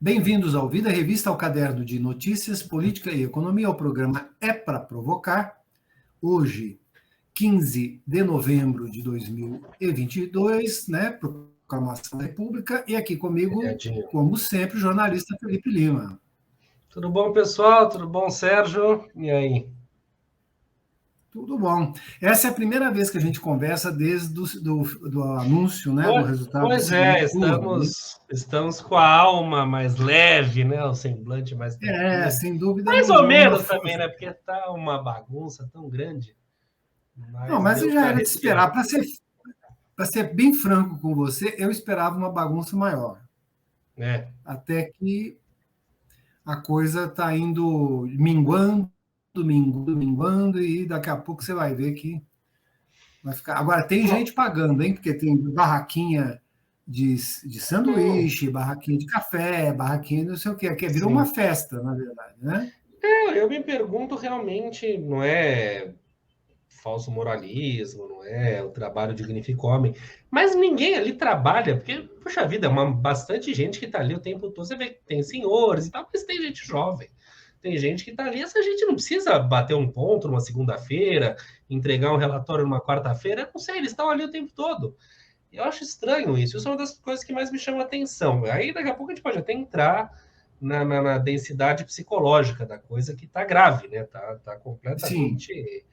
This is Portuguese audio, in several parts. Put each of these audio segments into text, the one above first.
Bem-vindos ao Vida Revista, ao caderno de notícias, política e economia. O programa É para Provocar. Hoje, 15 de novembro de 2022, né? Proclamação da República. E aqui comigo, como sempre, o jornalista Felipe Lima. Tudo bom, pessoal? Tudo bom, Sérgio? E aí? Tudo bom. Essa é a primeira vez que a gente conversa desde do anúncio, né, do resultado. Pois é, estamos com a alma mais leve, né? O semblante mais tranquilo. Sem dúvida. Mais ou menos também, né? Porque tá uma bagunça tão grande. Mas já era de esperar. Para ser bem franco com você, eu esperava uma bagunça maior. Até que a coisa está indo minguando, e daqui a pouco você vai ver que vai ficar. Agora, tem gente pagando, hein? Porque tem barraquinha de sanduíche, barraquinha de café, barraquinha não sei o quê. Que virou uma festa, na verdade, né? Eu me pergunto realmente, não é falso moralismo, não é o trabalho dignifica o homem, mas ninguém ali trabalha, porque, puxa vida, é bastante gente que está ali o tempo todo. Você vê que tem senhores e tal, mas tem gente jovem. Tem gente que está ali, essa gente não precisa bater um ponto numa segunda-feira, entregar um relatório numa quarta-feira, não sei, eles estão ali o tempo todo. Eu acho estranho isso, isso é uma das coisas que mais me chama a atenção. Aí daqui a pouco a gente pode até entrar na densidade psicológica da coisa, que está grave, né? Tá completamente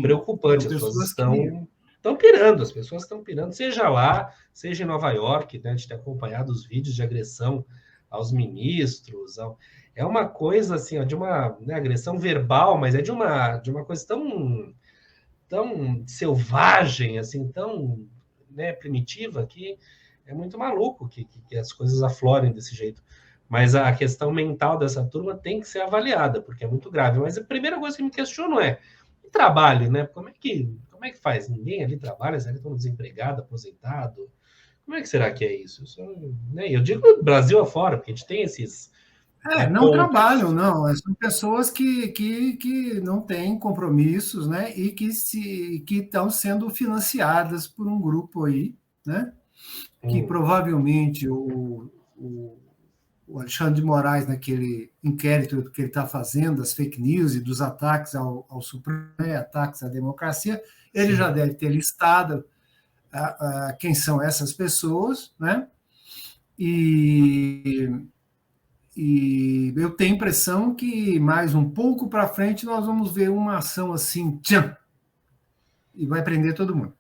preocupante. As pessoas estão pirando, as pessoas estão pirando, seja lá, seja em Nova York, né? A gente tem acompanhado os vídeos de agressão aos ministros, é uma coisa assim, ó, de uma, né, agressão verbal, mas é de uma coisa tão selvagem, assim, tão, né, primitiva, que é muito maluco que as coisas aflorem desse jeito. Mas a questão mental dessa turma tem que ser avaliada, porque é muito grave. Mas a primeira coisa que me questiono é o trabalho, né? Como é que faz? Ninguém ali trabalha, será que estão desempregado, aposentado? Como é que será que é isso? Né? Eu digo Brasil afora, porque a gente tem esses... não trabalham, não. São pessoas que não têm compromissos, né? E que estão sendo financiadas por um grupo aí, né? Que provavelmente o Alexandre de Moraes, naquele inquérito que ele está fazendo, das fake news e dos ataques ao Supremo, ataques à democracia, ele já deve ter listado quem são essas pessoas, né? E eu tenho a impressão que mais um pouco para frente nós vamos ver uma ação assim, tchan, e vai prender todo mundo.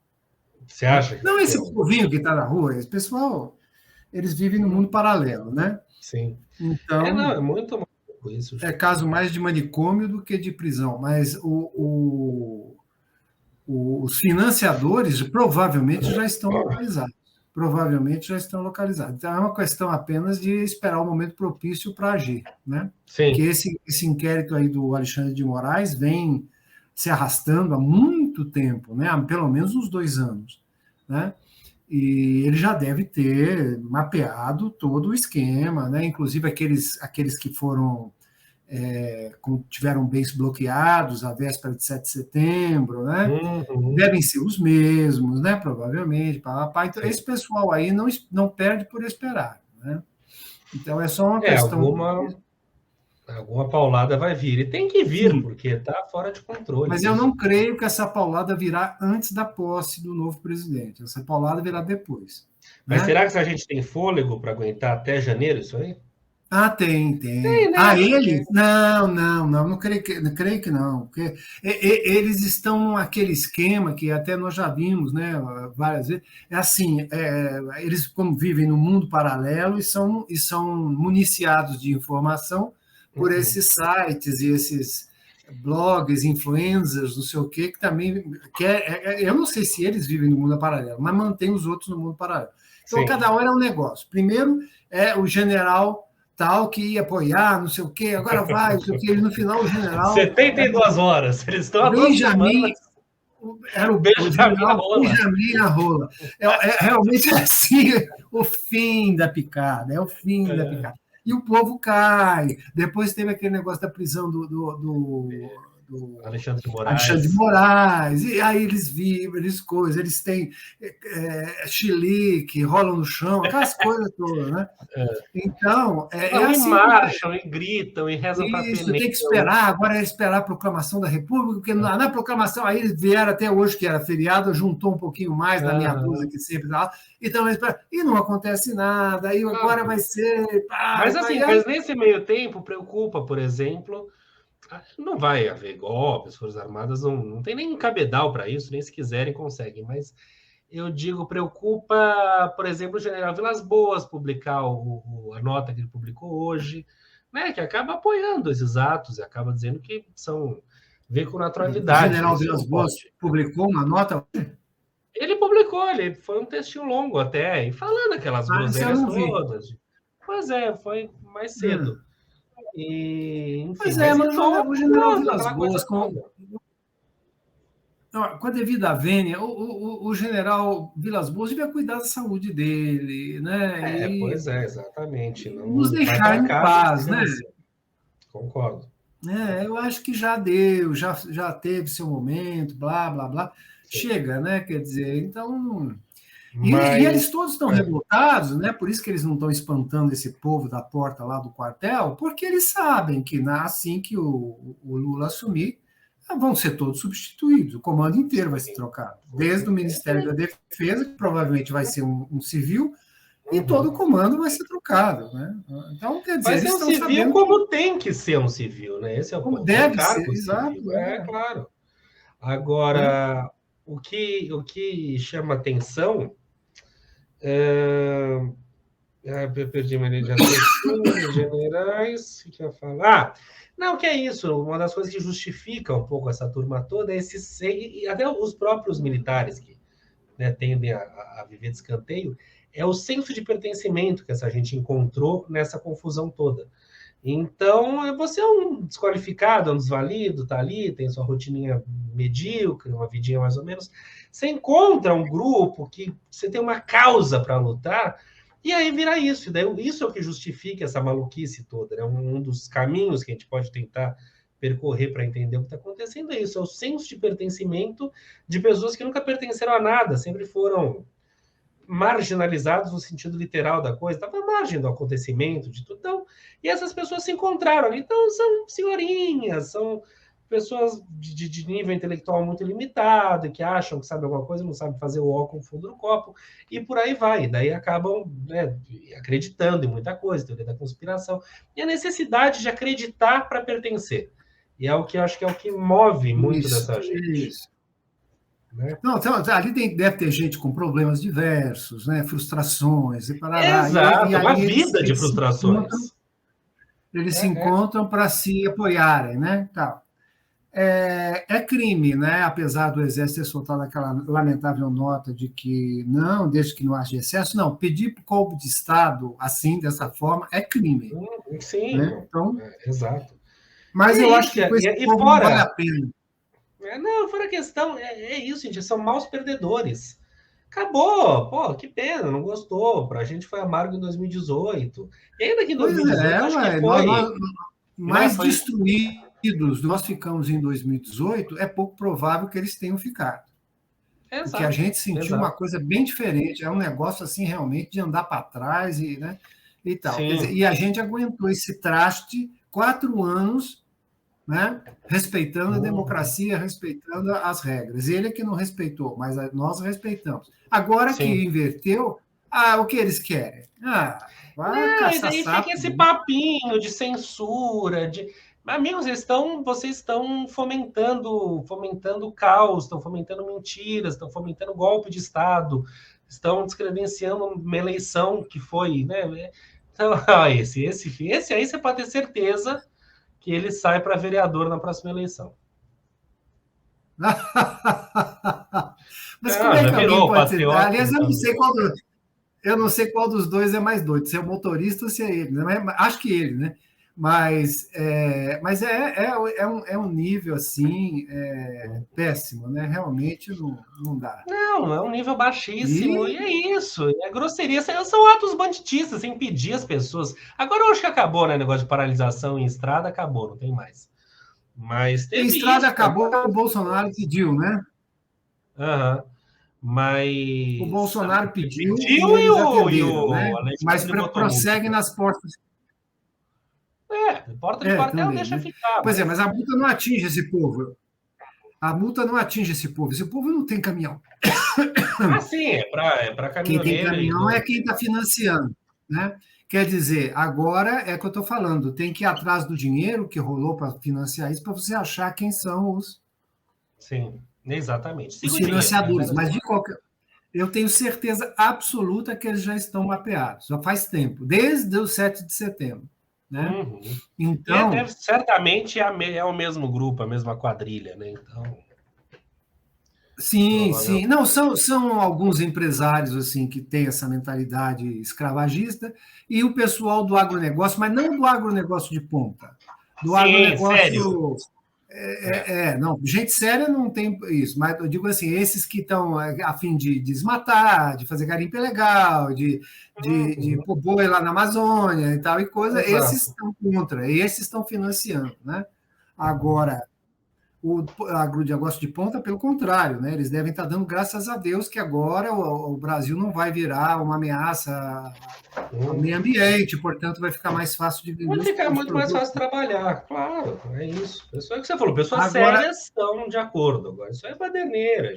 Você acha? Não esse povinho que está na rua, esse pessoal, eles vivem no mundo paralelo, né? Sim. Então, é muito maluco isso. É caso mais de manicômio do que de prisão, mas os financiadores provavelmente já estão localizados. Então, é uma questão apenas de esperar o momento propício para agir, né? Sim. Que esse inquérito aí do Alexandre de Moraes vem se arrastando há muito tempo, né? Há pelo menos uns 2 anos, né? E ele já deve ter mapeado todo o esquema, né? Inclusive aqueles que foram tiveram bens bloqueados à véspera de 7 de setembro, né? Devem ser os mesmos, né? Provavelmente. Então, esse pessoal aí não perde por esperar, né? Então, é só uma questão... Alguma paulada vai vir. E tem que vir, porque está fora de controle. Mas eu não creio que essa paulada virá antes da posse do novo presidente. Essa paulada virá depois. Mas será que a gente tem fôlego para aguentar até janeiro isso aí? Tem. Né? Ele? Não creio que não. Porque eles estão naquele esquema que até nós já vimos, né, várias vezes. É assim, eles como vivem no mundo paralelo e são municiados de informação por esses sites e esses blogs, influencers, não sei o quê, que também... eu não sei se eles vivem no mundo paralelo, mas mantém os outros no mundo paralelo. Então, cada hora é um negócio. Primeiro é o general tal que ia apoiar, não sei o quê, agora vai, não sei o quê, e no final o general... 72 horas, eles estão há 2 semanas... Era o general Benjamin Arrola. Realmente é assim, o fim da picada, é o fim da picada. E o povo cai. Depois teve aquele negócio da prisão do Alexandre de Alexandre de Moraes. Moraes, e aí eles vibram, eles têm chilique, rolam no chão, aquelas coisas todas, né? Então, é Não, e assim que marcham, e gritam, e rezam para isso, pneu. tem que esperar, agora é esperar a proclamação da República, porque na proclamação, aí eles vieram até hoje, que era feriado, juntou um pouquinho mais na minha blusa, que sempre lá, então, e não acontece nada, aí agora vai ser... Mas assim, mas nesse meio tempo, preocupa, por exemplo, não vai haver golpes, Forças Armadas não tem nem cabedal para isso, nem se quiserem conseguem, mas eu digo, preocupa, por exemplo, o general Vilas Boas publicar a nota que ele publicou hoje, né, que acaba apoiando esses atos e acaba dizendo que vê com O naturalidade. general Vilas Boas publicou uma nota... Ele publicou, ele foi um textinho longo até, e falando aquelas groselhas todas. Pois é, foi mais cedo. E, enfim, pois é, mas o general Vilas aquela Boas, coisa toda. Com a devida vênia, o general Vilas Boas devia cuidar da saúde dele, né? Pois é, exatamente. Não nos deixar em paz, né? Concordo. Eu acho que já deu, já teve seu momento, blá, blá, blá. Sim. Chega, né? Quer dizer, então... E eles todos estão revoltados, né? Por isso que eles não estão espantando esse povo da porta lá do quartel, porque eles sabem que assim que o Lula assumir, vão ser todos substituídos, o comando inteiro vai ser trocado, desde o Ministério da Defesa, que provavelmente vai ser um civil, e todo o comando vai ser trocado, né? Então, quer dizer, vai ser um civil sabendo como tem que ser um civil, né? Esse é o ponto. Deve ser, exato. Claro. Agora, o que chama atenção... eu perdi minha linha de raciocínio, generais, o que eu ia falar? Não, que é isso, uma das coisas que justifica um pouco essa turma toda é e até os próprios militares que, né, tendem a viver de escanteio, é o senso de pertencimento que essa gente encontrou nessa confusão toda. Então, você é um desqualificado, é um desvalido, tá ali, tem sua rotininha medíocre, uma vidinha mais ou menos. Você encontra um grupo que você tem uma causa para lutar, e aí vira isso. E daí, isso é o que justifica essa maluquice toda. Né? Um dos caminhos que a gente pode tentar percorrer para entender o que está acontecendo é isso. É o senso de pertencimento de pessoas que nunca pertenceram a nada, sempre foram marginalizados no sentido literal da coisa, estava à margem do acontecimento, de tudo. Então, e essas pessoas se encontraram ali. Então, são senhorinhas, são pessoas de nível intelectual muito limitado, que acham que sabem alguma coisa, não sabem fazer o ó com o fundo do copo, e por aí vai. Daí acabam, né, acreditando em muita coisa, teoria da conspiração, e a necessidade de acreditar para pertencer. E é o que eu acho que é o que move muito dessa gente. Isso. Né? Não, então, ali deve ter gente com problemas diversos, né? Frustrações e parará. Exato, uma vida de frustrações. Eles se encontram para se apoiarem, né? Tá. É crime, né? Apesar do Exército ter soltado aquela lamentável nota de que não, desde que não haja excesso, não, pedir para o golpe de Estado assim, dessa forma, é crime. Sim, né? Então, exato. Mas eu acho que com esse povo não vale a pena. Não, fora a questão, é isso, gente, são maus perdedores. Acabou, pô, que pena, não gostou. Pra gente foi amargo em 2018. E ainda que em 2018, acho que foi... mais destruídos nós ficamos em 2018, é pouco provável que eles tenham ficado. Exato, porque a gente sentiu uma coisa bem diferente, é um negócio assim realmente de andar para trás e, né, e tal. Quer dizer, e a gente aguentou esse traste 4 anos, né, respeitando a democracia, respeitando as regras. Ele é que não respeitou, mas nós respeitamos. Agora que inverteu, o que eles querem? Vai caçar e daí fica esse papinho de censura, de... Amigos, vocês estão fomentando caos, estão fomentando mentiras, estão fomentando golpe de Estado, estão descredenciando uma eleição que foi, né? Então, esse aí você pode ter certeza que ele sai para vereador na próxima eleição. Mas como é que alguém pode ser? Aliás, eu não sei qual dos dois é mais doido, se é o motorista ou se é ele, né? Acho que ele, né? Mas é um nível assim péssimo, né? Realmente não dá. Não, é um nível baixíssimo, e é isso, é grosseria, são atos banditistas, impedir as pessoas. Agora eu acho que acabou, né? Negócio de paralisação em estrada, acabou, não tem mais. Mas A teve estrada isso. acabou, o Bolsonaro pediu, né? Aham. O Mas Bolsonaro pediu e pediu eles e atenderam, o né? Mas Alexandre botou multa. prossegue nas portas. Porta de É, quartel também, deixa né? ficar, Pois é, mas mas a multa não atinge esse povo. A multa não atinge esse povo. Esse povo não tem caminhão. sim, é para Quem tem caminhoneiro e caminhão é não. quem está financiando, né? Quer dizer, agora é que eu estou falando, tem que ir atrás do dinheiro que rolou para financiar isso, para você achar quem são Sim, exatamente. Siga os o dinheiro, né? financiadores. Mas de qualquer. Eu tenho certeza absoluta que eles já estão mapeados, já faz tempo, desde o 7 de setembro. Né? Uhum. E Então, certamente é o mesmo grupo, a mesma quadrilha, né? Então, sim, sim. provavelmente. Não, são alguns empresários assim que têm essa mentalidade escravagista e o pessoal do agronegócio, mas não do agronegócio de ponta, do Sim, sério. agronegócio. Não, gente séria não tem isso, mas eu digo assim, esses que estão a fim de desmatar, de fazer garimpo ilegal, de Uhum. pôr boi lá na Amazônia e tal e coisa, esses Exato. estão contra, esses estão financiando, né? Agora, o agronegócio de ponta, pelo contrário, né? Eles devem estar dando graças a Deus que agora o Brasil não vai virar uma ameaça ao meio ambiente, portanto, vai ficar mais fácil de vender Vai ficar os muito mais produtos. fácil trabalhar, claro, é isso. Pessoa que você falou, pessoas Agora, sérias estão de acordo. Agora, isso é baderneira,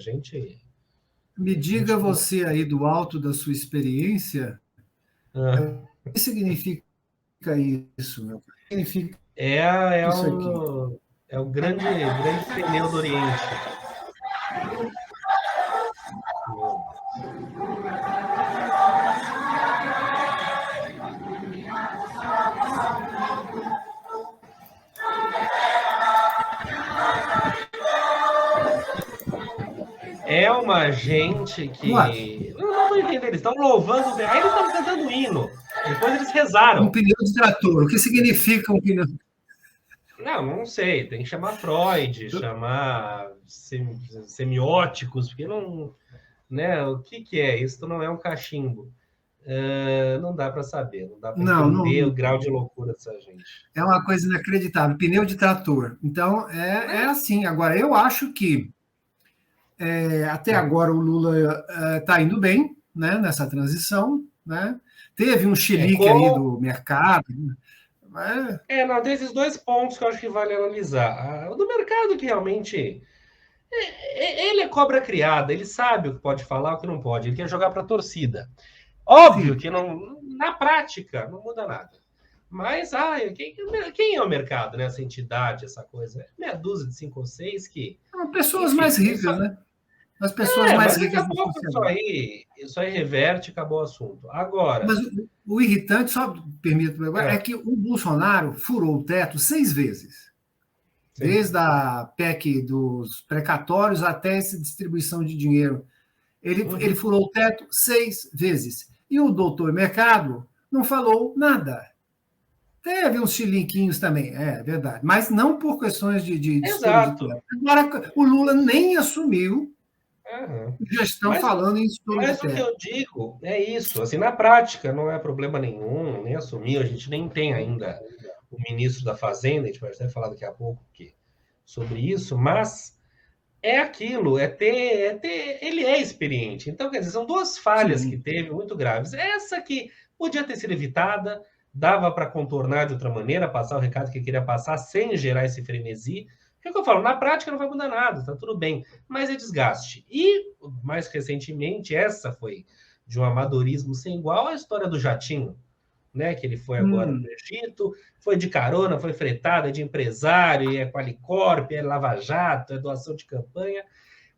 me a diga gente não. você aí do alto da sua experiência, Ah, o que significa isso, meu? O que significa é isso aqui? o grande pneu do Oriente. Meu Deus. É uma gente Ué, que. Eu não vou entender, eles estão louvando. Aí eles estão cantando hino. Depois eles um rezaram. pneu de trator, o que significa um pneu? Não sei. Tem que chamar Freud, chamar semióticos, porque não. Né, o que é? Isso não é um cachimbo. Não dá para saber, não dá para Não, entender o não, grau de loucura dessa gente. é uma coisa inacreditável, pneu de trator. Então, é Né? assim. Agora, eu acho que até agora o Lula está indo bem, né, nessa transição, né? Teve um chilique aí Com do mercado, né? não, desses dois pontos que eu acho que vale analisar. O do mercado, que realmente. Ele é cobra criada, ele sabe o que pode falar, o que não pode, ele quer jogar para a torcida. Óbvio Sim, que não, na prática não muda nada. Mas quem é o mercado, né? Essa entidade, essa coisa? É meia dúzia de 5 ou 6 que, são pessoas mais enfim, ricas, né? As pessoas mais mas daqui ricas a da pouco sociedade. isso aí reverte e acabou o assunto. Agora, Mas o irritante, só permito agora, é é, que o Bolsonaro furou o teto 6 vezes. sim. Desde a PEC dos precatórios até essa distribuição de dinheiro. Ele Uhum. furou o teto 6 vezes. E o doutor Mercado não falou nada. Teve uns chilinquinhos também, é verdade, mas não por questões de estouro de Exato. teto. Agora, o Lula nem assumiu, Uhum. já estão Mas, falando em estouro de mas o que teto. eu digo é isso, assim, na prática não é problema nenhum, nem assumir, a gente nem tem ainda o ministro da Fazenda, a gente vai até falar daqui a pouco sobre isso, mas é aquilo, ele é experiente. Então, quer dizer, são duas falhas que Sim, teve muito graves. Essa que podia ter sido evitada, dava para contornar de outra maneira, passar o recado que queria passar sem gerar esse frenesi. O que eu falo? Na prática não vai mudar nada, tá tudo bem, mas é desgaste. E, mais recentemente, essa foi de um amadorismo sem igual a história do jatinho, né? Que ele foi agora para o Egito, foi de carona, foi fretada de empresário, é Qualicorp, é Lava Jato, é doação de campanha.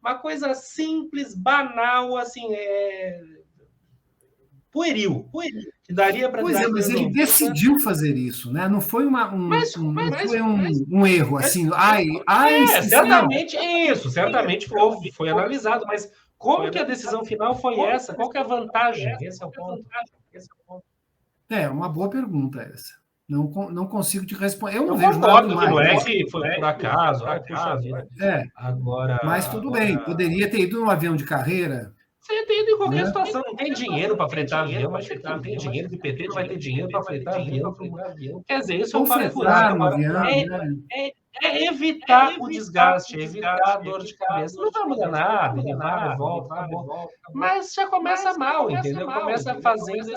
Uma coisa simples, banal, assim, pueril, que daria para ter pois é, sido mas ele resolvida, decidiu fazer isso, né? Não foi não foi um erro mas assim. Ai, não. certamente isso, certamente foi analisado, mas como que a decisão final foi essa? Qual que é a vantagem? Esse é o ponto. É uma boa pergunta essa. Não consigo te responder. Eu não Eu vejo nada concordo que demais. não é que foi por acaso, puxa vida. É, mas Agora, tudo bem. Poderia ter ido num avião de carreira, você entende em qualquer né? situação, não tem dinheiro para fretar avião, mas que não tem dinheiro, que o PT não vai ter dinheiro para fretar avião. Quer dizer, isso é Ou um papo furado. fretar no Agora, avião, né? É evitar o desgaste, é evitar a dor de cabeça. Não vai mudar nada, ele vai, volta, acabou. Mas já começa mal, entendeu? Começa fazendo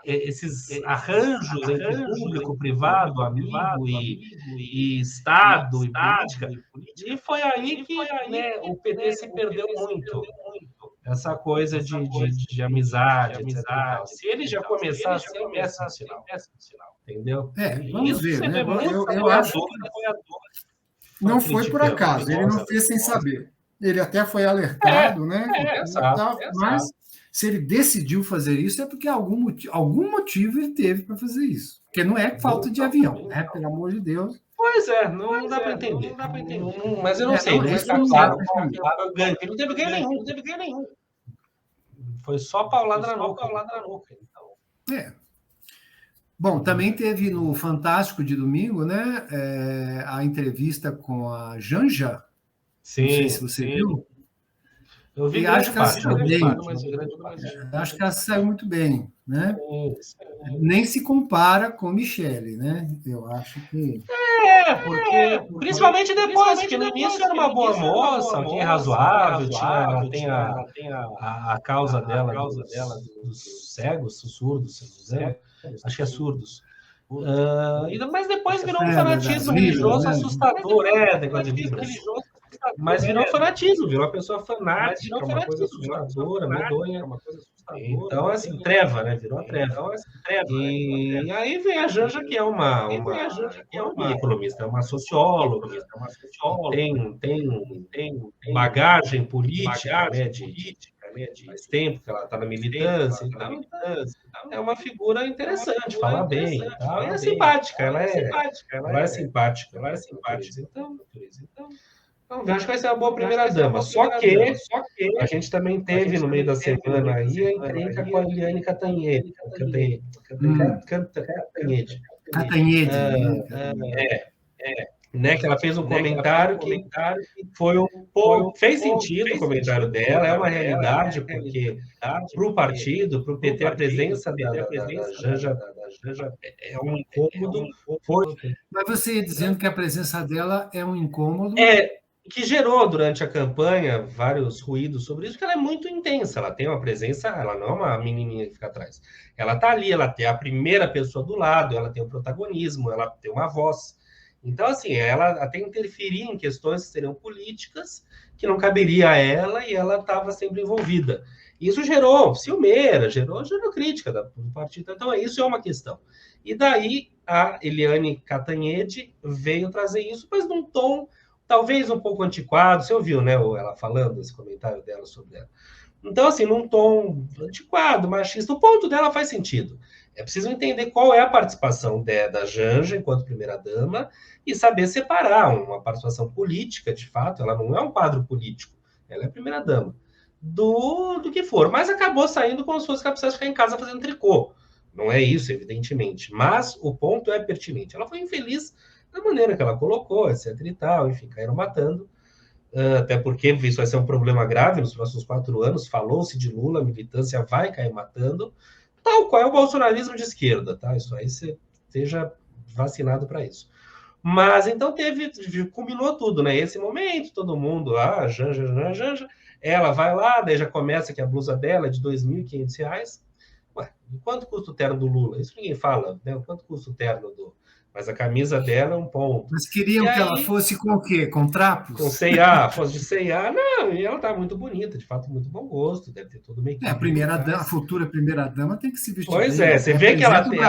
esses arranjos entre público, privado, amigo e Estado e política. E foi aí que, né, o PT se perdeu muito. Essa coisa de amizade, etc. E tal. Se ele já começar a ser, é um péssimo sinal. Entendeu? Vamos ver, né? Eu acho que não foi por criticando. acaso, ele não fez sem saber. Ele até foi alertado, né? Mas se ele decidiu fazer isso, é porque algum motivo ele teve para fazer isso. Porque não é falta de avião, né? Pelo amor de Deus. Pois é, não dá para entender. Mas eu não sei, não está claro. Ele não teve ganho nenhum. Foi só paulada na nuca. Então. Bom, também teve no Fantástico de domingo, né? A entrevista com a Janja. Sim, não sei se você viu. Eu vi e acho que ela saiu bem. Acho que ela saiu muito bem, né? Nem se compara com Michele, né? Eu acho que. Porque principalmente depois, porque no início era uma boa moça, alguém razoável, ela tem a causa dela dos cegos, dos surdos, acho que é surdos. Mas depois virou um fanatismo religioso assustador, negócio de Libras. Mas virou fanatismo, virou uma pessoa fanática, uma coisa assustadora, medonha. Então, assim, treva, né? Virou a treva. E aí vem a Janja, que é uma economista, é uma socióloga, tem bagagem política, né? De mais tempo que ela está na militância, então é uma figura interessante, fala bem e tal. É simpática, ela é simpática. Então, acho que vai ser uma boa primeira-dama. Só que a gente também teve, no meio da semana, aí a encrenca com a Eliane Cantanhede. Né, que ela fez um comentário que foi um pouco... Fez sentido o comentário dela, é uma realidade, porque para o partido, para o PT, a presença da Janja é um incômodo. Mas você ia dizendo que a presença dela é um incômodo? Que gerou durante a campanha vários ruídos sobre isso, porque ela é muito intensa, ela tem uma presença, ela não é uma menininha que fica atrás. Ela está ali, ela tem a primeira pessoa do lado, ela tem o protagonismo, ela tem uma voz. Então, assim, ela até interferia em questões que seriam políticas, que não caberia a ela, e ela estava sempre envolvida. Isso gerou ciumeira, gerou crítica do partido. Então, isso é uma questão. E daí, a Eliane Cantanhede veio trazer isso, mas num tom talvez um pouco antiquado. Você ouviu, né, ela falando, esse comentário dela sobre ela. Então, assim, num tom antiquado, machista, o ponto dela faz sentido. É preciso entender qual é a participação da Janja enquanto primeira-dama e saber separar uma participação política, de fato, ela não é um quadro político, ela é primeira-dama, do que for. Mas acabou saindo como se fosse que ela precisasse ficar em casa fazendo tricô. Não é isso, evidentemente. Mas o ponto é pertinente. Ela foi infeliz da maneira que ela colocou, etc e tal, enfim, caíram matando, até porque isso vai ser um problema grave nos próximos 4 anos, falou-se de Lula, a militância vai cair matando, tal qual é o bolsonarismo de esquerda, tá? Isso aí você esteja vacinado para isso. Mas então culminou tudo, né? Esse momento, todo mundo, Janja, ela vai lá, daí já começa que a blusa dela é de R$ 2.500. Ué, e quanto custa o terno do Lula? Isso ninguém fala, né? Quanto custa o terno do... Mas a camisa dela é um ponto. Mas queriam que ela fosse com o quê? Com trapos? Com C&A, fosse de C&A. Não, e ela tá muito bonita, de fato, muito bom gosto, deve ter toda uma equipe. A futura primeira-dama tem que se vestir bem. Pois é, você vê que ela tem...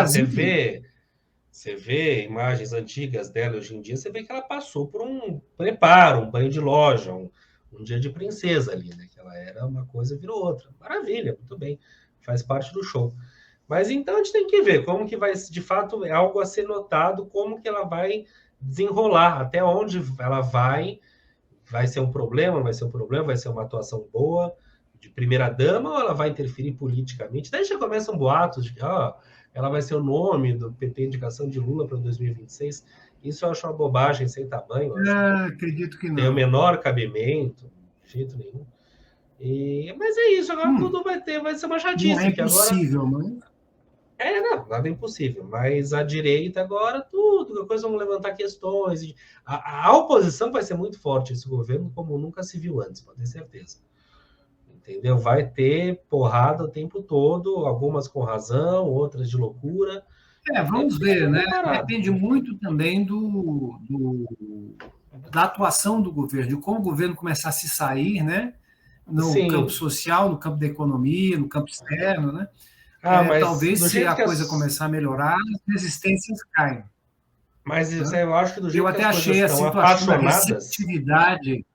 Você vê imagens antigas dela hoje em dia, você vê que ela passou por um preparo, um banho de loja, um dia de princesa ali, né? Que ela era uma coisa e virou outra. Maravilha, muito bem. Faz parte do show. Mas então a gente tem que ver como que vai, de fato, é algo a ser notado, como que ela vai desenrolar, até onde ela vai ser um problema, vai ser uma atuação boa de primeira-dama, ou ela vai interferir politicamente? Daí já começam boatos de que ela vai ser o nome do PT indicação de Lula para 2026. Isso eu acho uma bobagem sem tamanho. Acredito que não. Tem o menor cabimento, de jeito nenhum. Mas é isso, agora tudo vai ser uma chatice. Não é possível, agora... Não, nada é impossível. Mas a direita agora, tudo, qualquer coisa vão levantar questões. A oposição vai ser muito forte esse governo, como nunca se viu antes, pode ter certeza. Entendeu? Vai ter porrada o tempo todo, algumas com razão, outras de loucura. Vamos ver, né? Preparado. Depende muito também da atuação do governo, de como o governo começar a se sair, né? No campo social, no campo da economia, no campo externo, né? Talvez, se a coisa começar a melhorar, as resistências caem. Mas né? Eu acho que do jeito eu até que as achei coisas assim, estão apaixonadas... receptividade...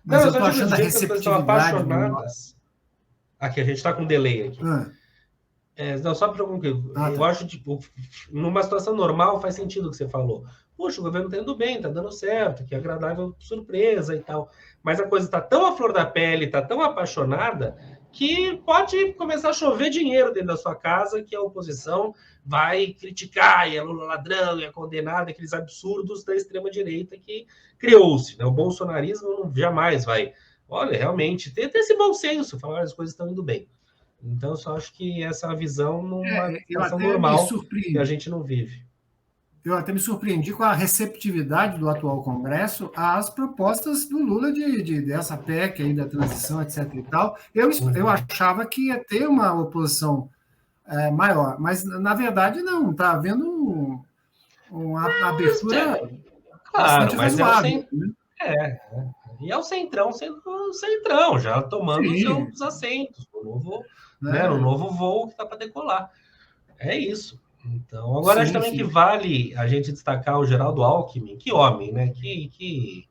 Mas eu estou achando a receptividade... Aqui, a gente está com delay aqui. Não, só para eu acho, tipo, numa situação normal faz sentido o que você falou. Poxa, o governo está indo bem, está dando certo, que agradável surpresa e tal. Mas a coisa está tão à flor da pele, está tão apaixonada, que pode começar a chover dinheiro dentro da sua casa, que a oposição vai criticar, e é Lula ladrão, e é condenado, aqueles absurdos da extrema-direita que criou-se. Né? O bolsonarismo não, jamais vai... Olha, realmente, tem esse bom senso, falar as coisas estão indo bem. Então, eu só acho que essa é a visão numa situação normal que a gente não vive. Eu até me surpreendi com a receptividade do atual Congresso às propostas do Lula dessa PEC aí, da transição, etc. e tal. Eu achava que ia ter uma oposição maior, mas, na verdade, não. Está havendo uma abertura bastante razoável. E é o Centrão sendo Centrão, já tomando seus assentos no novo voo que está para decolar. É isso. Então, agora acho também que vale a gente destacar o Geraldo Alckmin. Que homem, né? Que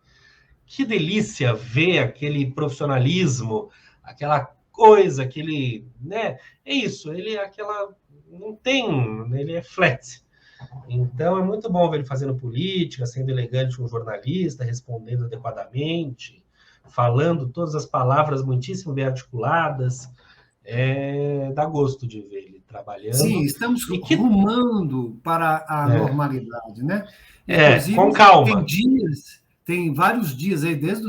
delícia ver aquele profissionalismo, aquela coisa, aquele... Né? É isso, ele é aquela... Não tem... Ele é flat. Então, é muito bom ver ele fazendo política, sendo elegante com um jornalista, respondendo adequadamente, falando todas as palavras muitíssimo bem articuladas. Dá gosto de ver ele trabalhando. Sim, estamos rumando para a normalidade, né? Inclusive, com calma. Tem vários dias aí, desde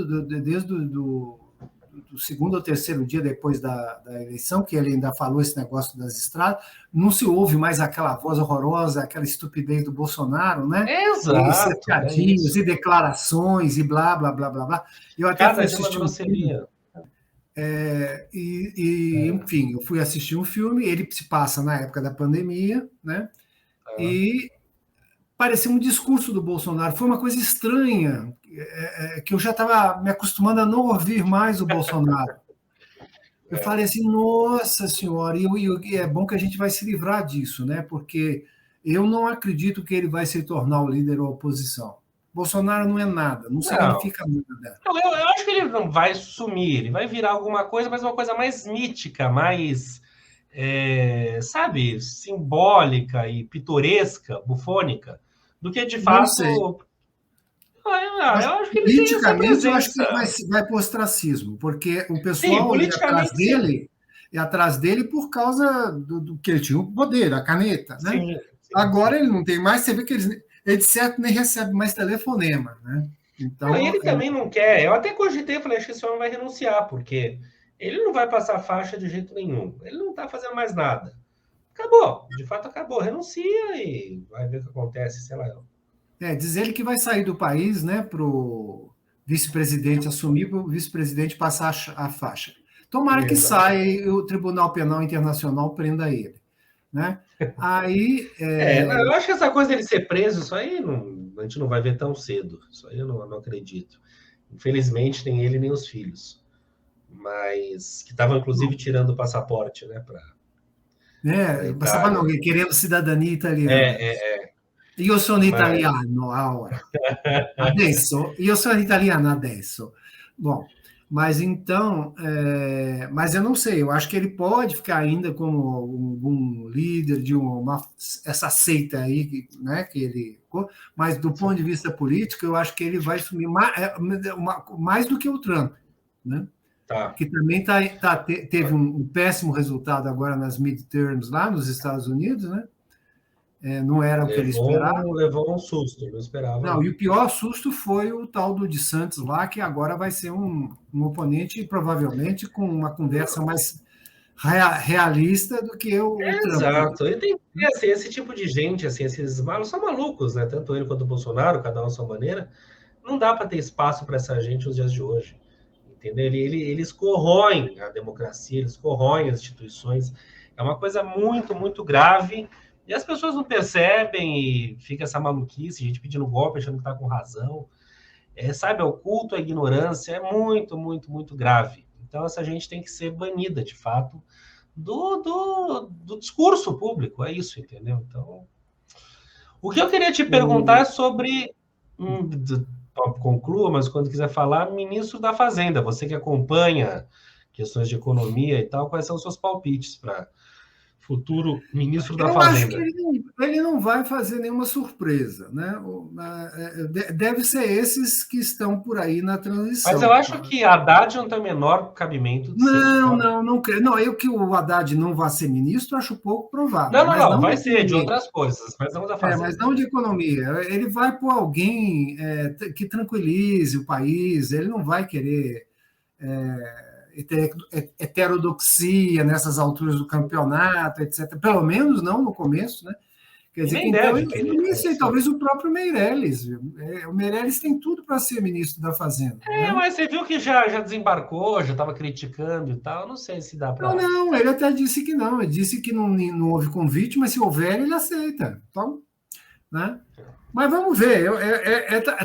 o segundo ou terceiro dia depois da eleição, que ele ainda falou esse negócio das estradas, não se ouve mais aquela voz horrorosa, aquela estupidez do Bolsonaro, né? Exato. E cercadinhos, e declarações, e blá, blá, blá, blá, blá. Eu até fui assistir um filme. Enfim, eu fui assistir um filme, ele se passa na época da pandemia, né? E parecia um discurso do Bolsonaro. Foi uma coisa estranha, que eu já estava me acostumando a não ouvir mais o Bolsonaro. Eu falei assim, nossa senhora, e é bom que a gente vai se livrar disso, né? Porque eu não acredito que ele vai se tornar o líder da oposição. Bolsonaro não é nada, não significa nada. Eu acho que ele não vai sumir, ele vai virar alguma coisa, mas uma coisa mais mítica, mais, sabe, simbólica e pitoresca, bufônica, do que de fato... Eu acho que ele politicamente, eu acho que vai para o ostracismo, porque o pessoal ia atrás dele por causa do que ele tinha o poder, a caneta, né? Sim. Agora ele não tem mais, você vê que ele de certo nem recebe mais telefonema, né? Então, ele também não quer. Eu até cogitei, falei, acho que esse homem vai renunciar, porque ele não vai passar faixa de jeito nenhum. Ele não está fazendo mais nada. Acabou, de fato acabou. Renuncia e vai ver o que acontece, sei lá. Diz ele que vai sair do país, né, para o vice-presidente assumir, para o vice-presidente passar a faixa. Tomara que saia e o Tribunal Penal Internacional prenda ele, né? Aí... eu acho que essa coisa dele ser preso, isso aí a gente não vai ver tão cedo. Isso aí eu não acredito. Infelizmente, nem ele nem os filhos. Mas que estavam, inclusive, tirando o passaporte, né? Passaporte não, querendo cidadania italiana. Io sono italiano ora. Io sono italiano adesso. Bom, mas então, mas eu não sei, eu acho que ele pode ficar ainda como um líder de essa seita aí, né, que ele, mas do ponto de vista político, eu acho que ele vai sumir mais do que o Trump, né? Que também teve um péssimo resultado agora nas midterms lá nos Estados Unidos, né? Não era o que ele esperava. Levou um susto, não esperava. Não, e o pior susto foi o tal do DeSantis lá, que agora vai ser um oponente, provavelmente, com uma conversa mais realista do que o Trump. Exato. E tem assim, esse tipo de gente, assim, esses malos são malucos, né? Tanto ele quanto o Bolsonaro, cada um à sua maneira. Não dá para ter espaço para essa gente nos dias de hoje. Entendeu? Eles corroem a democracia, eles corroem as instituições. É uma coisa muito, muito grave. E as pessoas não percebem e fica essa maluquice, gente pedindo golpe, achando que está com razão. Sabe, o culto à ignorância é muito, muito, muito grave. Então, essa gente tem que ser banida, de fato, do discurso público. É isso, entendeu? Então, o que eu queria te perguntar é sobre. Conclua, mas quando quiser falar, ministro da Fazenda, você que acompanha questões de economia e tal, quais são os seus palpites para futuro ministro da Eu acho que Fazenda? ele não vai fazer nenhuma surpresa, né? Deve ser esses que estão por aí na Mas eu transição. acho que Haddad não tem o menor cabimento de ser. Não creio. Não, eu que o Haddad não vá ser ministro, acho pouco provável, Não, não, mas não, não de vai ser de economia. outras coisas, mas não da Mas Fazenda. não de economia. Ele vai por alguém que tranquilize o país, ele não vai querer heterodoxia nessas alturas do campeonato, etc. Pelo menos não no começo, né? Quer E dizer, nem então, deve eu querer. nem sei, talvez o próprio Meirelles. O Meirelles tem tudo para ser ministro da Fazenda, né? Mas você viu que já desembarcou, já estava criticando e tal. Não sei se dá Não, para. não, ele até disse que não. Ele disse que não houve convite, mas se houver, ele aceita. Então, né? Mas vamos ver,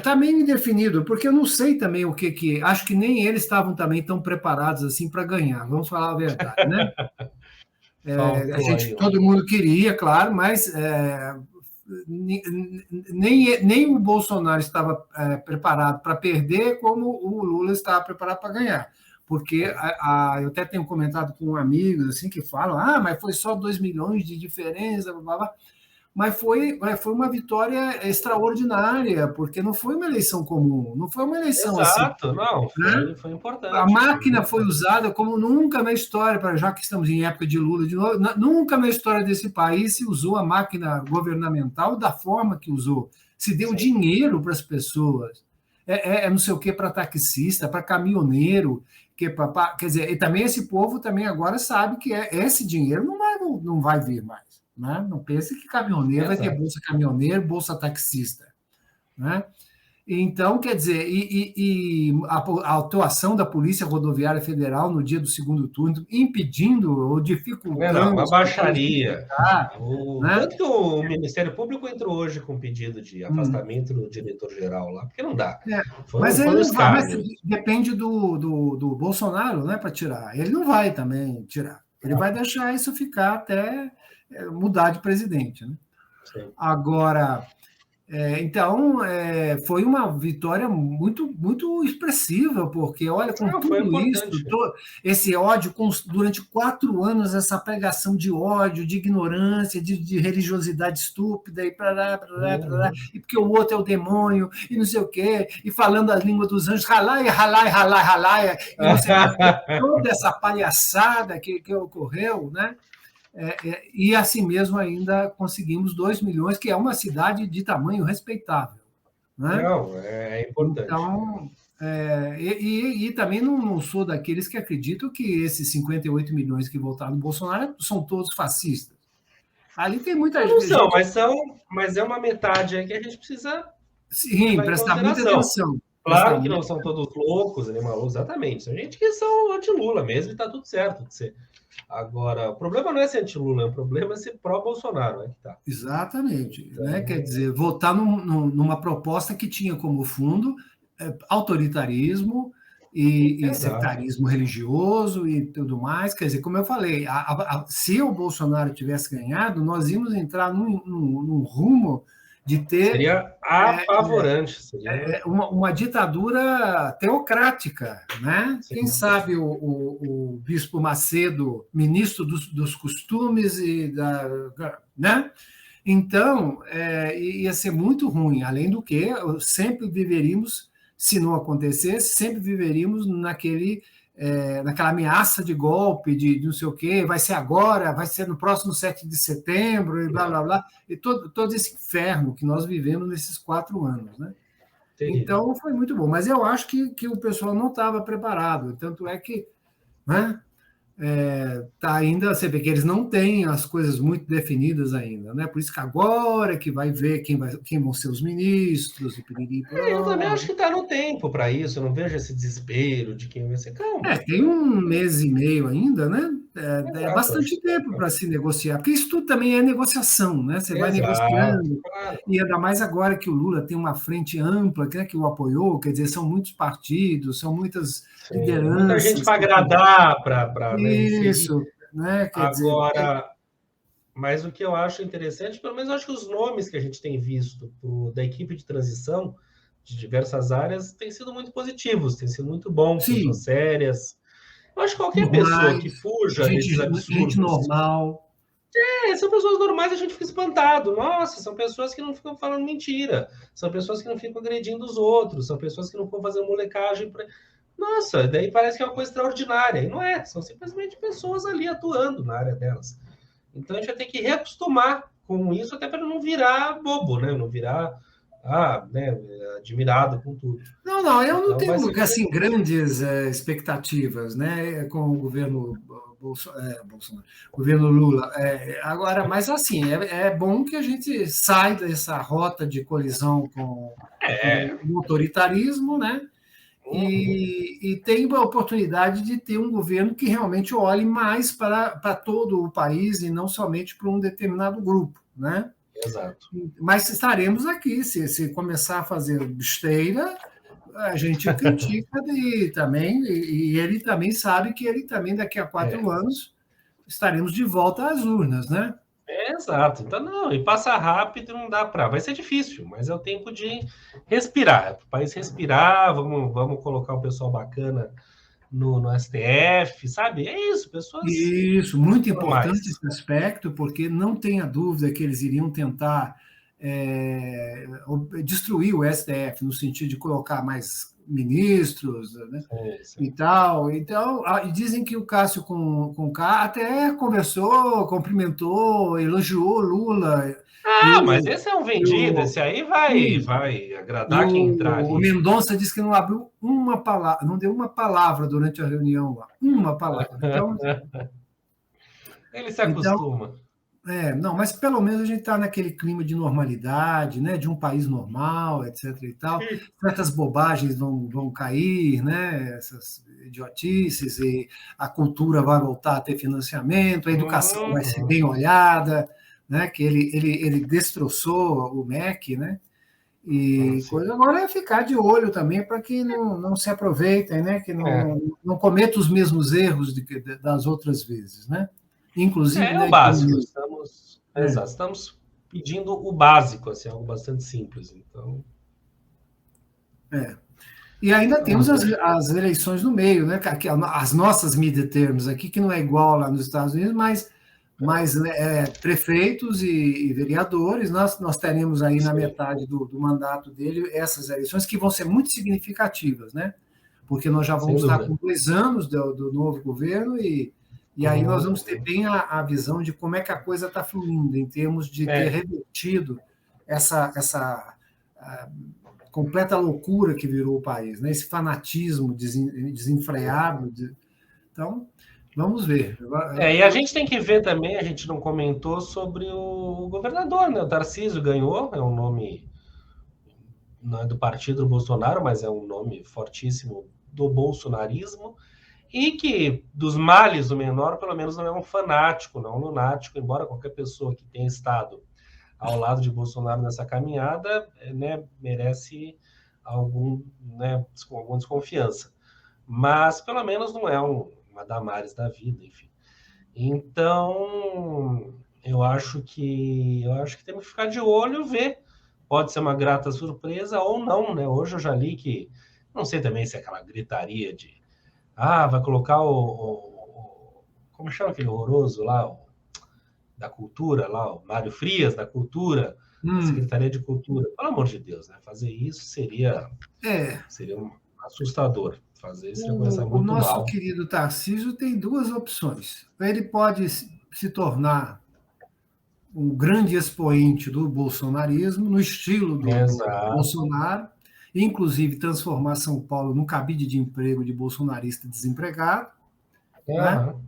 tá meio indefinido, porque eu não sei também o que. Acho que nem eles estavam também tão preparados assim para ganhar, vamos falar a verdade, né? Faltou aí. Todo mundo queria, claro, mas nem o Bolsonaro estava preparado para perder, como o Lula estava preparado para ganhar. Porque eu até tenho comentado com amigos assim que falam, mas foi só 2 milhões de diferença, blá, blá, blá. Mas foi uma vitória extraordinária, porque não foi uma eleição comum, não foi uma eleição assim, Exato, não, né? foi A importante. máquina foi usada como nunca na história, já que estamos em época de Lula de novo, nunca na história desse país se usou a máquina governamental da forma que usou. Se deu Sim. dinheiro para as pessoas. Não sei o que para taxista, para caminhoneiro, quer dizer, e também esse povo também agora sabe que esse dinheiro não vai vir mais. Né? Não pense que caminhoneiro vai ter Exato. bolsa caminhoneiro, bolsa taxista. Né? Então, quer dizer, a atuação da Polícia Rodoviária Federal no dia do segundo turno, impedindo ou Não, dificultando uma as pessoas de baixaria. votar, né? Tanto que o Ministério Público entrou hoje com pedido de afastamento do diretor-geral lá, porque não dá. Mas Foi ele um não vai, mas escárnio. depende do Bolsonaro, né, para tirar. Ele não vai também tirar. Ele vai deixar isso ficar até mudar de presidente, né? Sim. Agora, então, foi uma vitória muito, muito expressiva, porque, olha, com Foi tudo isso, importante. esse ódio, durante 4 anos, essa pregação de ódio, de ignorância, de religiosidade estúpida, e para lá, e porque o outro é o demônio, e não sei o quê, e falando a língua dos anjos, ralaia, ralaia, ralaia, ralaia, e não sei o quê, toda essa palhaçada que ocorreu, né? E assim mesmo ainda conseguimos 2 milhões, que é uma cidade de tamanho respeitável. Né? Não, é importante. Então, e também não sou daqueles que acreditam que esses 58 milhões que votaram no Bolsonaro são todos fascistas. Ali tem muita Não são, gente. mas é uma metade aí que a gente precisa Sim, levar em prestar muita consideração. atenção. Claro que não são todos loucos, nem malucos, exatamente. São gente que são anti-Lula mesmo e tá tudo certo. Agora, o problema não é ser anti-Lula, o problema é ser pró-Bolsonaro, né? Tá. Exatamente. Então, Né? Quer dizer, votar numa proposta que tinha como fundo autoritarismo e sectarismo religioso e tudo mais. Quer dizer, como eu falei, se o Bolsonaro tivesse ganhado, nós íamos entrar num rumo de ter seria apavorante. uma ditadura teocrática, né? Sim. Quem sabe o Bispo Macedo, ministro dos costumes né? Então, ia ser muito ruim. Além do que, sempre viveríamos, se não acontecesse, sempre viveríamos naquela ameaça de golpe, de não sei o quê, vai ser agora, vai ser no próximo 7 de setembro, e blá, blá, blá. E todo esse inferno que nós vivemos nesses 4 anos. Né? Então, foi muito bom. Mas eu acho que o pessoal não estava preparado. Tanto é que, né? tá ainda, você vê que eles não têm as coisas muito definidas ainda, né? Por isso que agora que vai ver quem vão ser os ministros, e piriri, Eu também pororó, acho que está no tempo para isso. Eu não vejo esse desespero de quem vai ser. Calma. tem um mês e meio ainda, né? É Exato, acho bastante que tempo para se negociar, porque isso tudo também é negociação, né? Você vai exato, negociando, claro. e ainda mais agora que o Lula tem uma frente ampla, né, que o apoiou, quer dizer, são muitos partidos, são muitas Sim, muita gente lideranças. para agradar, para né, inserir. Isso, né? Quer dizer, Agora, mas o que eu acho interessante, pelo menos eu acho que os nomes que a gente tem visto da equipe de transição de diversas áreas têm sido muito positivos, têm sido muito bons, pessoas sim, sérias. Eu acho que qualquer pessoa que normais, fuja desses gente absurdos, normal. são pessoas normais, a gente fica espantado. Nossa, são pessoas que não ficam falando mentira, são pessoas que não ficam agredindo os outros, são pessoas que não ficam fazendo molecagem. Nossa, daí parece que é uma coisa extraordinária. E não é, são simplesmente pessoas ali atuando na área delas. Então a gente vai ter que reacostumar com isso, até para não virar bobo, né? Não virar né, admirado com tudo. Não, não, eu não Então vai ser tenho assim interessante. grandes expectativas, né, com o governo Bolsonaro, governo Lula. Agora, mas assim é bom que a gente saia dessa rota de colisão com É. o autoritarismo, né? Uhum, E tem a oportunidade de ter um governo que realmente olhe mais para todo o país e não somente para um determinado grupo, né? exato. Mas estaremos aqui, se começar a fazer besteira, a gente critica também, e ele também sabe que ele também, daqui a É. 4 anos, estaremos de volta às urnas, né? Exato. Então, não, e passa rápido, não dá para. Vai ser difícil, mas é o tempo de respirar. É para o país respirar, vamos colocar o pessoal bacana no STF, sabe? É isso, pessoas Isso, muito importante normais. esse aspecto, porque não tenha dúvida que eles iriam tentar destruir o STF, no sentido de colocar mais ministros, né, Sim, sim. e tal. Então, e dizem que o Cássio com K até conversou, cumprimentou, elogiou Lula, e Mas o, esse é um e vendido, o, esse aí vai e agradar quem entrar o ali. Mendonça disse que não abriu uma palavra, não deu uma palavra durante a reunião lá, uma palavra. Ele se Então, acostuma. não, mas pelo menos a gente está naquele clima de normalidade, né, de um país normal, etc. e tal. Certas bobagens vão cair, né, essas idiotices, e a cultura vai voltar a ter financiamento, a educação vai ser Uhum. bem olhada, né, que ele destroçou o MEC, né, e Sim. coisa agora é ficar de olho também para que não se aproveitem, né, que É. não cometa os mesmos erros das outras vezes, né, inclusive É na o básico. economia. Exato, estamos pedindo o básico, assim, algo bastante simples. Então, É. E ainda temos vamos ver. as eleições no meio, né? As nossas midterms aqui, que não é igual lá nos Estados Unidos, mas né, prefeitos e vereadores, nós teremos aí na Sim, metade do mandato dele essas eleições que vão ser muito significativas, né? Porque nós já sem vamos estar dúvida. com 2 anos do novo governo e aí nós vamos ter Uhum. bem a visão de como é que a coisa está fluindo, em termos de ter É, revertido essa completa loucura que virou o país, né? Esse fanatismo desenfreado. Então, vamos ver. e a gente tem que ver também, a gente não comentou sobre o governador, né? O Tarcísio ganhou, é um nome, não é do partido Bolsonaro, mas é um nome fortíssimo do bolsonarismo, e que, dos males, o menor, pelo menos não é um fanático, não é um lunático, embora qualquer pessoa que tenha estado ao lado de Bolsonaro nessa caminhada, né, merece alguma desconfiança. Mas, pelo menos, não é uma Damares da vida, enfim. Então, eu acho que temos que ficar de olho, ver. Pode ser uma grata surpresa ou não, né? Hoje eu já li que, não sei também se é aquela gritaria de, vai colocar como chama aquele horroroso lá, da cultura, lá, o Mário Frias da cultura, na Hum, Secretaria de Cultura. Pelo amor de Deus, né? Fazer isso é. seria assustador. Fazer isso seria começar O muito nosso mal. querido Tarcísio tem duas opções. Ele pode se tornar um grande expoente do bolsonarismo, no estilo do Exato. Bolsonaro, inclusive transformar São Paulo num cabide de emprego de bolsonarista desempregado, né? Aham.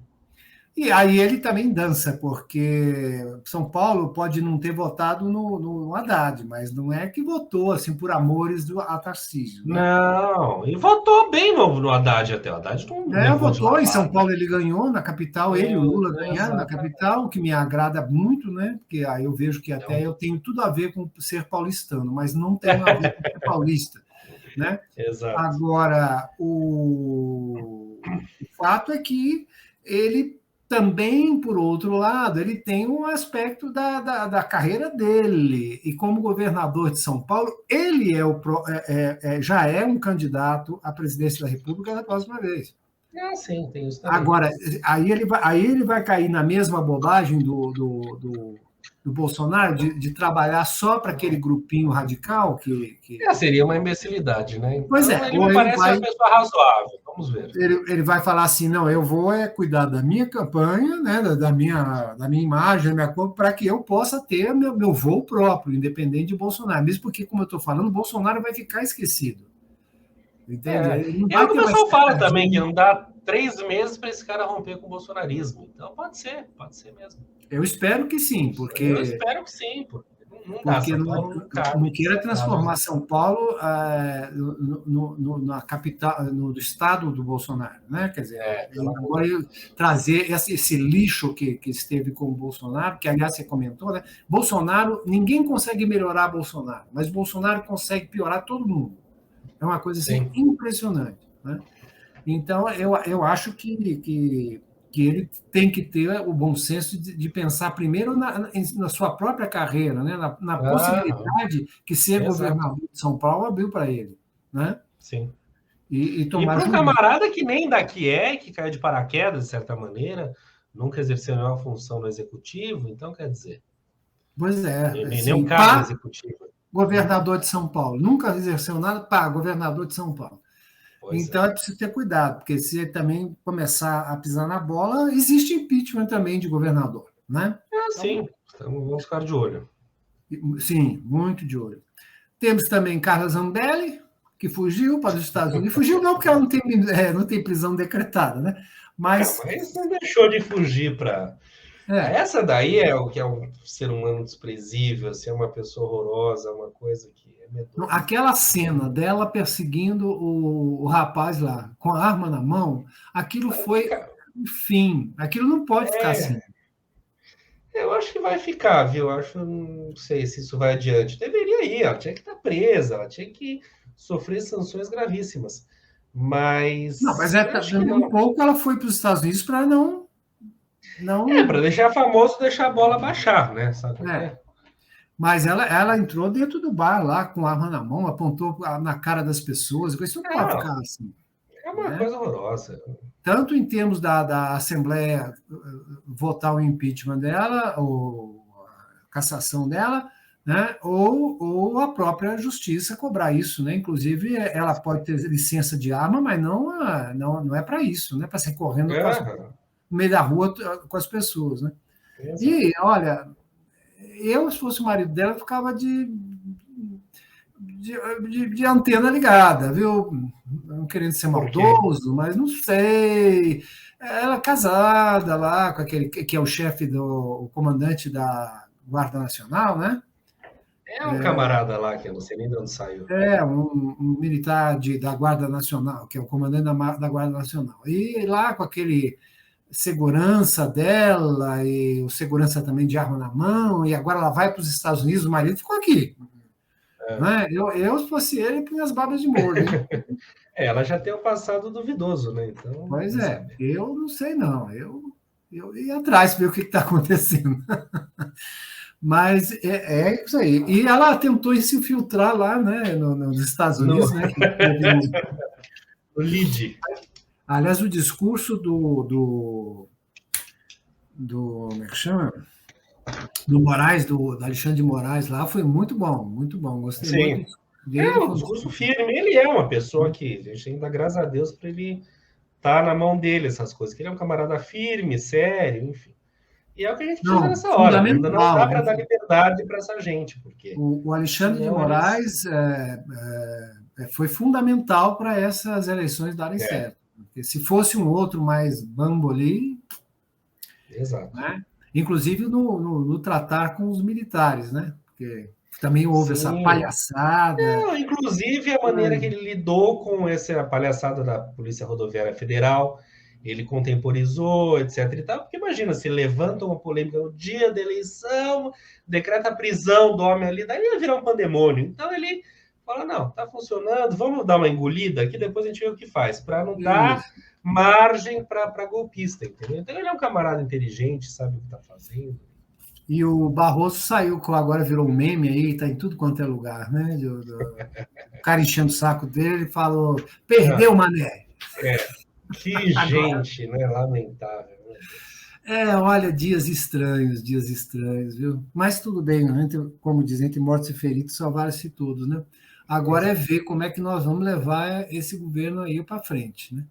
E aí ele também dança, porque São Paulo pode não ter votado no Haddad, mas não é que votou assim por amores a Tarcísio, né? Não, e votou bem no Haddad até. O Haddad não levou de Votou em São lavada. Paulo, ele ganhou na capital, ele e o Lula ganharam na Exatamente. capital, o que me agrada muito, né? Porque aí eu vejo que até Então, eu tenho tudo a ver com ser paulistano, mas não tenho a ver com ser paulista, né? exato. Agora, o fato é que ele também, por outro lado, ele tem um aspecto da carreira dele. E como governador de São Paulo, ele já é um candidato à presidência da República da próxima vez. Ah, sim, tem isso também. Agora, aí ele vai cair na mesma bobagem do Bolsonaro, de trabalhar só para aquele grupinho radical Seria uma imbecilidade, né? Pois Então, é, ele ou me ele parece vai uma pessoa razoável. Vamos ver. ele vai falar assim, não, eu vou cuidar da minha campanha, né, da minha imagem, da minha cor, para que eu possa ter meu voo próprio, independente de Bolsonaro. Mesmo porque, como eu estou falando, Bolsonaro vai ficar esquecido. Entende? Ele não É o vai que o ter mais pessoal fala também, que pegadinha. não dá 3 meses para esse cara romper com o bolsonarismo. Então, pode ser mesmo. Eu espero que sim, Eu porque espero que sim, porque não dá. porque São não, Paulo não não cabe queira nesse caso. transformar São Paulo na capital, no estado do Bolsonaro, né? Quer dizer, Pelo amor agora de Deus. trazer esse lixo que esteve com o Bolsonaro, que aliás você comentou, né? Bolsonaro, ninguém consegue melhorar Bolsonaro, mas Bolsonaro consegue piorar todo mundo. É uma coisa assim Sim. impressionante, né? Então, eu acho que ele tem que ter o bom senso de pensar primeiro na sua própria carreira, né? na Ah, possibilidade que ser exato. governador de São Paulo abriu para ele, né? Sim. E E tomar para um juízo. camarada que nem daqui que caiu de paraquedas, de certa maneira, nunca exerceu nenhuma função no executivo, então quer dizer, Pois é, nenhum assim, cargo pá, executivo. governador de São Paulo. Nunca exerceu nada, pá, governador de São Paulo. Pois Então é. é preciso ter cuidado, porque se ele também começar a pisar na bola, existe impeachment também de governador, né? Então, Sim, então vamos ficar de olho. sim, muito de olho. Temos também Carla Zambelli, que fugiu para os Estados Unidos. Fugiu não porque ela não tem prisão decretada, né? Mas, Mas não deixou de fugir para. é, Essa daí é o que é um ser humano desprezível, assim, é uma pessoa horrorosa, uma coisa que é medonha. aquela cena dela perseguindo o rapaz lá, com a arma na mão, aquilo Vai foi ficar. o fim. Aquilo não pode ficar assim. Eu acho que vai ficar, viu? Eu acho, não sei se isso vai adiante. Deveria ir, ela tinha que estar presa, ela tinha que sofrer sanções gravíssimas. Não, mas Mas eu acho que também um não. pouco ela foi para os Estados Unidos para Para não, deixar famoso, deixar a bola baixar, né? Sabe o que né? é? Mas ela entrou dentro do bar lá com a arma na mão, apontou na cara das pessoas. Isso não pode Não, ficar assim, é uma né? coisa horrorosa. Tanto em termos da Assembleia votar o impeachment dela, ou a cassação dela, né? ou a própria justiça cobrar isso. Né? Inclusive, ela pode ter licença de arma, mas não é para isso, não é para sair correndo Aham, no meio da rua com as pessoas. Né? exato. E, olha, eu, se fosse o marido dela, ficava de antena ligada, viu? Não querendo ser Por quê? maldoso, mas não sei. Ela é casada lá com aquele que é o chefe o comandante da Guarda Nacional, né? É um camarada lá que eu não sei nem de onde saiu. Um militar da Guarda Nacional, que é o comandante da Guarda Nacional. E lá com aquele segurança dela, e o segurança também de arma na mão, e agora ela vai para os Estados Unidos, o marido ficou aqui. É. Né? Se fosse ele, punha as barbas de molho, hein? Ela já tem um passado duvidoso, né? Então, Pois vai é, saber. eu não sei não, eu ia atrás ver o que está acontecendo. Mas é isso aí. E ela tentou se infiltrar lá, né, nos Estados No, Unidos, né, que teve no lead. aliás, o discurso como é que chama? Do Moraes, do Alexandre de Moraes lá, foi muito bom, gostei muito Sim. É dele. um discurso firme. Ele é uma pessoa que a gente ainda, graças a Deus, para ele tá na mão dele essas coisas. Que ele é um camarada firme, sério, enfim. E é o que a gente precisa Não, nessa hora. Não dá fundamental. para dar liberdade para essa gente, porque O Alexandre de senão eles. Moraes foi fundamental para essas eleições darem É, certo. Porque se fosse um outro mais bambolê, Exato. né? Inclusive no tratar com os militares, né? Porque também houve essa Sim. palhaçada. Não, inclusive a maneira que ele lidou com essa palhaçada da Polícia Rodoviária Federal, ele contemporizou, etc. e tal, porque imagina, se levanta uma polêmica no dia da eleição, decreta a prisão do homem ali, daí ia virar um pandemônio. Então ele fala, não, tá funcionando, vamos dar uma engolida, que depois a gente vê o que faz, para não dar Isso. margem para golpista, entendeu? Então ele é um camarada inteligente, sabe o que tá fazendo. E o Barroso saiu, agora virou um meme aí, está em tudo quanto é lugar, né? O cara enchendo o saco dele, falou: perdeu, Ah, mané. que Agora. gente, né? Lamentável, meu Deus. Olha, dias estranhos, viu? Mas tudo bem, né? Como dizem, entre mortos e feridos, salvaram-se todos, né? Agora é Exato. ver como é que nós vamos levar esse governo aí para frente, né?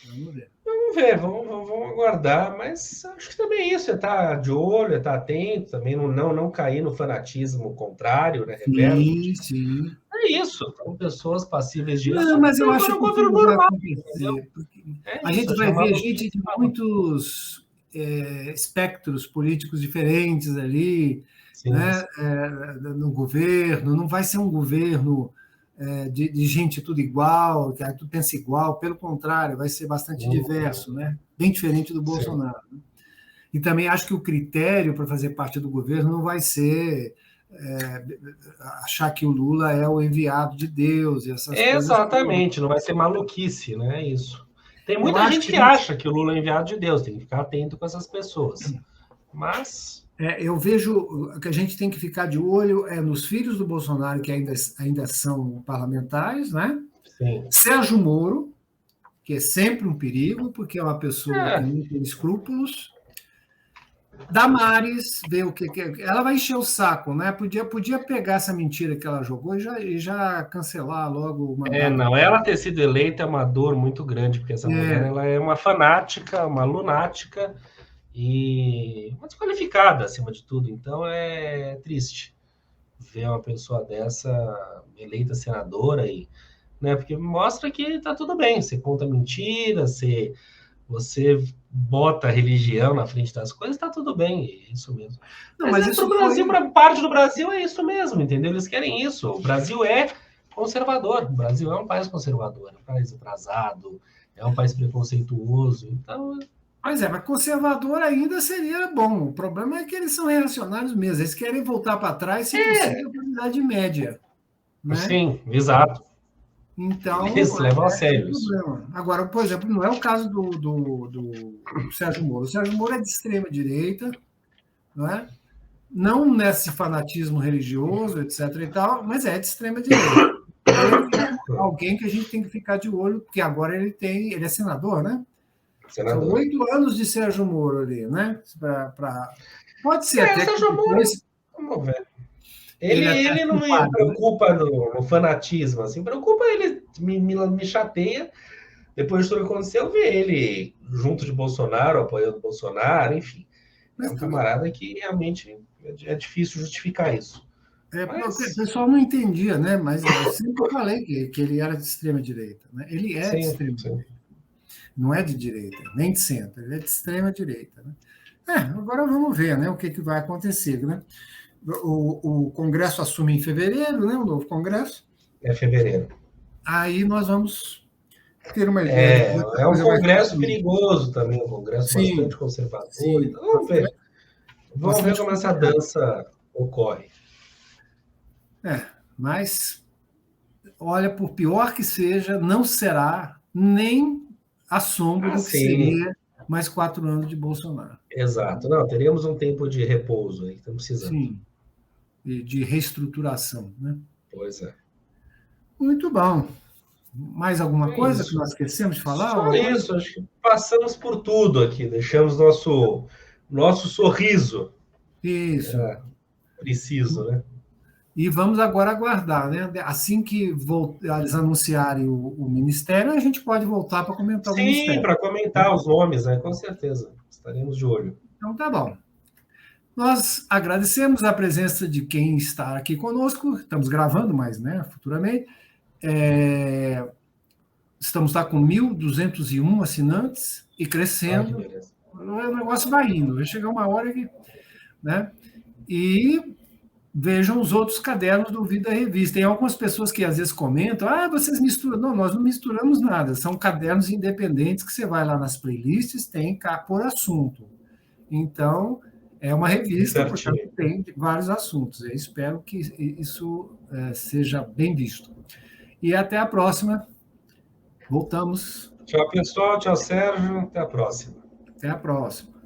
Vamos ver. Vamos ver, vamos aguardar, mas acho que também é isso, é estar de olho, é estar atento, também não cair no fanatismo contrário, né, reverso. Sim, sim. É isso, são pessoas passíveis disso, Não, vamos mas eu levar acho um que o que governo não vai normal, entendeu? acontecer, porque É a isso, gente é vai chamar ver do que gente de fala. muitos espectros políticos diferentes ali, Sim, né, sim. no governo, não vai ser um governo de gente tudo igual, que tudo pensa igual, pelo contrário, vai ser bastante diverso, né, bem diferente do Sim. Bolsonaro. E também acho que o critério para fazer parte do governo não vai ser é, achar que o Lula é o enviado de Deus e essas coisas todas. Exatamente, não vai ser maluquice, né? É isso. Tem Eu muita acho gente que que acha que o Lula é enviado de Deus, tem que ficar atento com essas pessoas. Mas, eu vejo que a gente tem que ficar de olho nos filhos do Bolsonaro, que ainda são parlamentares, né? sim. Sérgio Moro, que é sempre um perigo, porque é uma pessoa que É, não tem escrúpulos. Damares, ver o que. Ela vai encher o saco, né? Podia pegar essa mentira que ela jogou e já cancelar logo o mandato não, dela. ela ter sido eleita é uma dor muito grande, porque essa mulher É, ela é uma fanática, uma lunática e uma desqualificada acima de tudo. Então é triste ver uma pessoa dessa eleita senadora e, né, porque mostra que tá tudo bem, você conta mentira, você bota a religião na frente das coisas, tá tudo bem, é isso mesmo. não, Mas mas para isso o Brasil, foi. para parte do Brasil, é isso mesmo, entendeu? Eles querem isso. O Brasil é conservador. O Brasil é um país conservador, é um país atrasado, é um país preconceituoso. Então, Mas conservador ainda seria bom. O problema é que eles são reacionários mesmo. Eles querem voltar para trás, se possível, para a Idade Média, né? sim, exato. Então, Eles levam a é sério o isso. problema. Agora, por exemplo, não é o caso do Sérgio Moro. O Sérgio Moro é de extrema direita, não é? Não nesse fanatismo religioso, etc. e tal, mas é de extrema direita. Ele é alguém que a gente tem que ficar de olho, porque agora ele é senador, né? São Senador. 8 anos de Sérgio Moro ali, né? Pode ser O até que Sérgio Moro, depois vamos ver. ele até Ele se não me enquadre, né? preocupa no fanatismo, assim, preocupa ele, me chateia. Depois de tudo que aconteceu, ver ele junto de Bolsonaro, apoiando Bolsonaro, enfim. É Mas um tudo, camarada que realmente é difícil justificar isso. porque o Mas, pessoal não entendia, né? Mas eu sempre falei que ele era de extrema direita, né? Ele é de sim, extrema sim. direita, não é de direita, nem de centro, ele é de extrema direita, né? Agora vamos ver, né? O que vai acontecer, né? O Congresso assume em fevereiro, né? O novo Congresso. É fevereiro. Aí nós vamos ter uma ideia de É, como a é um coisa vai congresso fluir. perigoso também, um congresso bastante Sim, conservador. sim, Então, vamos ver. Vamos ver bastante como essa complicado. dança ocorre. Mas, olha, por pior que seja, não será nem a sombra Ah, do que sim. seria mais 4 anos de Bolsonaro. Exato. Não, teremos um tempo de repouso aí, estamos precisando. Sim, e de reestruturação, né? Pois é. Muito bom. Mais alguma É coisa que isso. nós esquecemos de falar? Só Alguma coisa? isso, acho que passamos por tudo aqui, deixamos nosso sorriso Isso. preciso, né? E vamos agora aguardar, né? Assim que eles anunciarem o ministério, a gente pode voltar para comentar o Sim, ministério. para comentar os nomes, né? Com certeza. Estaremos de olho. Então, tá bom. Nós agradecemos a presença de quem está aqui conosco. Estamos gravando, mas, né, futuramente. Estamos lá com 1.201 assinantes e Ah, que crescendo. beleza. O negócio vai indo, vai chegar uma hora que. Né? E vejam os outros cadernos do Vida Revista. Tem algumas pessoas que às vezes comentam: vocês misturam. Não, nós não misturamos nada, são cadernos independentes que você vai lá nas playlists, tem cá por assunto. Então, é uma revista, portanto, Certinho. tem vários assuntos. Eu espero que isso seja bem visto. E até a próxima. Voltamos. Tchau, pessoal. Tchau, Sérgio. Até a próxima. Até a próxima.